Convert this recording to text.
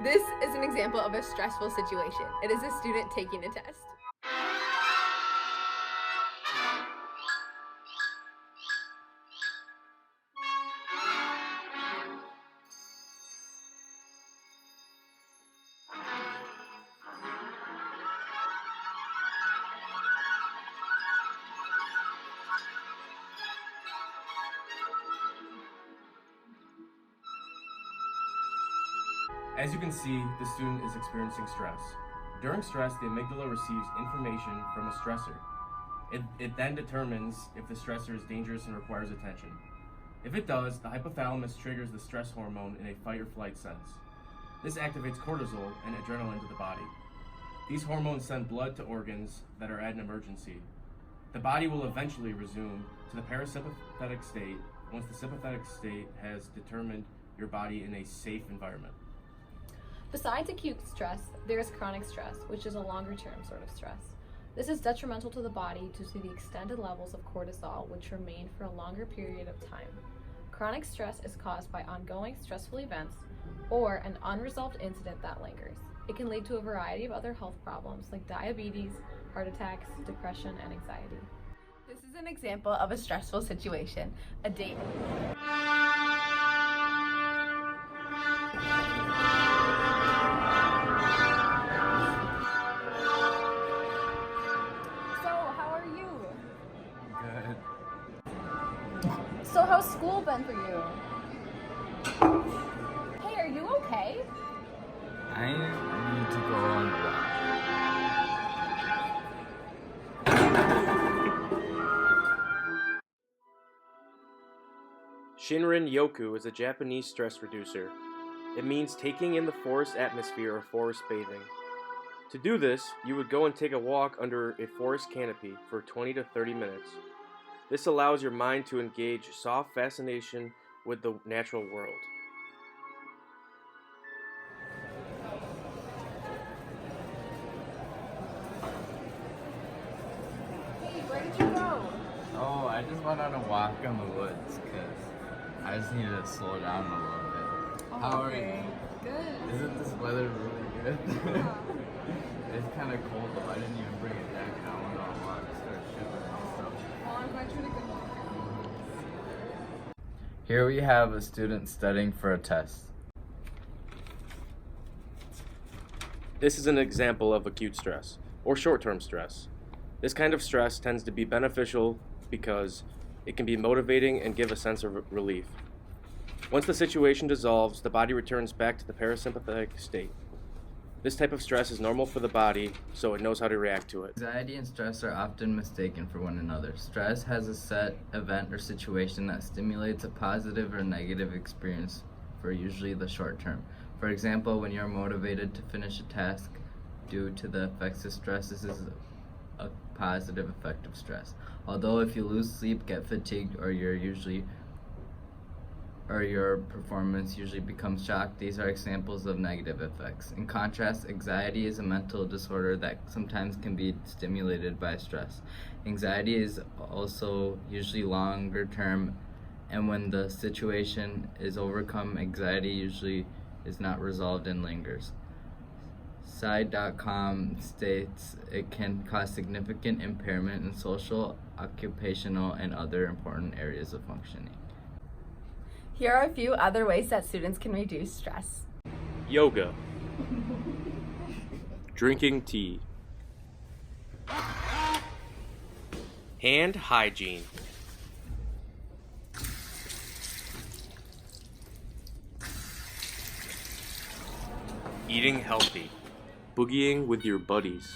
This is an example of a stressful situation. It is a student taking a test. As you can see, the student is experiencing stress. During stress, the amygdala receives information from a stressor. It then determines if the stressor is dangerous and requires attention. If it does, the hypothalamus triggers the stress hormone in a fight or flight sense. This activates cortisol and adrenaline to the body. These hormones send blood to organs that are at an emergency. The body will eventually resume to the parasympathetic state once the sympathetic state has determined your body in a safe environment. Besides acute stress, there is chronic stress, which is a longer-term sort of stress. This is detrimental to the body due to the extended levels of cortisol, which remain for a longer period of time. Chronic stress is caused by ongoing stressful events or an unresolved incident that lingers. It can lead to a variety of other health problems like diabetes, heart attacks, depression, and anxiety. This is an example of a stressful situation. A date. So how's school been for you? Hey, are you okay? I need to go on a walk. Shinrin Yoku is a Japanese stress reducer. It means taking in the forest atmosphere or forest bathing. To do this, you would go and take a walk under a forest canopy for 20 to 30 minutes. This allows your mind to engage soft fascination with the natural world. Hey, where did you go? Oh, I just went on a walk in the woods because I just needed to slow down a little bit. Oh, How are okay. you? Good. Isn't this weather really good? Yeah. It's kind of cold though. I didn't even bring a jacket. I went on a walk and started shivering and stuff. Well, I'm glad you had a good walk. Here we have a student studying for a test. This is an example of acute stress, or short-term stress. This kind of stress tends to be beneficial because it can be motivating and give a sense of relief. Once the situation dissolves, the body returns back to the parasympathetic state. This type of stress is normal for the body, so it knows how to react to it. Anxiety and stress are often mistaken for one another. Stress has a set event or situation that stimulates a positive or negative experience for usually the short term. For example, when you're motivated to finish a task due to the effects of stress, this is a positive effect of stress. Although if you lose sleep, get fatigued, or your performance usually becomes shocked, these are examples of negative effects. In contrast, anxiety is a mental disorder that sometimes can be stimulated by stress. Anxiety is also usually longer term, and when the situation is overcome, anxiety usually is not resolved and lingers. Side.com states it can cause significant impairment in social, occupational, and other important areas of functioning. Here are a few other ways that students can reduce stress. Yoga. Drinking tea. Hand hygiene. Eating healthy. Boogieing with your buddies.